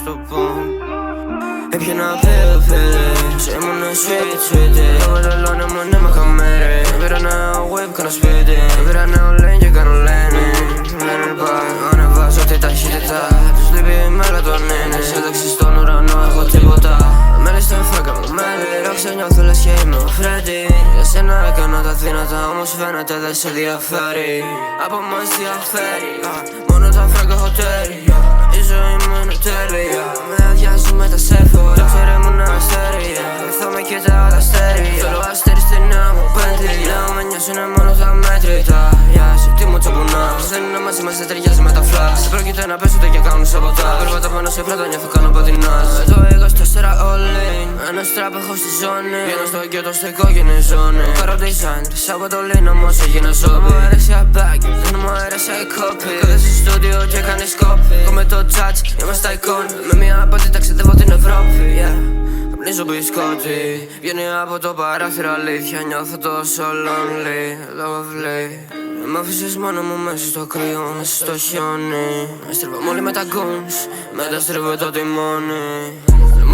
το πω. Έπιανα πέλε, σε ήμουν σφίτι. Το μεταλλώνε μου ναι με χαμέρι. Πήρα νέα whip, κάνω σπίτι. Πήρα νέο lane και κάνω λένε. Λένε πάει, ανεβάζω τη ταχύτητα. Τους λείπει η μελατονίνη. Ένταξη στον ουρανό, έχω τίποτα. Μέλη στα φράγκα μου, μέλη. Ρόξε νιώθω λες και είμαι ο Φρέντι. Για σένα έκανα τα δυνατά, όμως φαίνεται δεν σε ενδιαφέρει. Από μας διαφέρει, μόνο τα φράγκα έχω τέρι. Η ζωή μου είναι τέλεια, με αδειάζουμε τα σέφωρα. Το ξέρε μου να αστέρια, θα με κοιτάω τα αστέρια. Θέλω αστέρι στην νέα μου πέντλη. Λέω με νιώσουνε μόνο τα μέτρητα. Γιάση, τι μου τσαπουνά. Δεν είναι μαζί μας, δεν ταιριάζει με τα φλάς. Πρόκειται να πέσουνε και κάνουν σαμποτάζ. Περπατώ πάνω σε πλάτα, νιώθω κάνω πατινάζ. Το 24 all in, ένας τραπ έχω στη ζώνη. Γίνω στο γκέτο στην κόκκινη ζώνη. Κάνω design, από το λίνο όμως έγινα ζόμπι. Μου αρέσει αμπάκι, δεν μου αρέσει η κόπη. Κόντες στο στούντιο και κάνεις κόπη. Κόμε το judge, είμαστε icon. Με μια απάτη ταξιδεύω την Ευρώπη, yeah. Καπνίζω μπισκότι, βγαίνει από το παράθυρο αλήθεια. Νιώθω τόσο lonely, lovely. Μ' άφησες μόνο μου μέσα στο κρύο, μέσα στο χιόνι. Στρίβω όλοι με τα goons, μετά στρίβω το τιμόνι.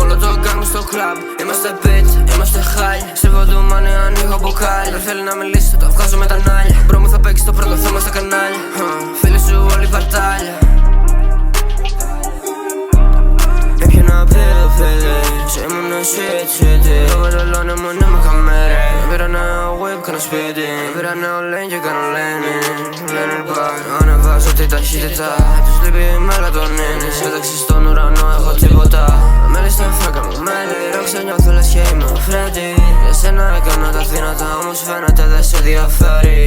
Όλο το gang στο club, είμαστε bitch, είμαστε high. Στρίβω το money, ανοίγω μπουκάλι. Δεν θέλει να μιλήσει, το βγάζω με τα νάλια. Μπρο μου θα παίξει το πρώτο θέμα στα κανάλια. Φίλοι σου όλοι παρτάλια. Έπιανα πέλε, σε ήμουν σφίτι. Το μεταλλώνε μου ναι με χαμέρι. Πήρα νέο whip, κάνω σπίτι. Πήρα νέο lane και κάνω λένε. Λένε πάει, ανεβάζω τη ταχύτητα. Τους λείπει η μελατονίνη. Ένταξη στον ουρανό, έχω τίποτα. Μέλη στα φράγκα μου, μέλη. Ρόξε νιώθω λες και είμαι ο Φρέντι. Για σένα έκανα τα δυνατά, όμως φαίνεται δεν σε ενδιαφέρει.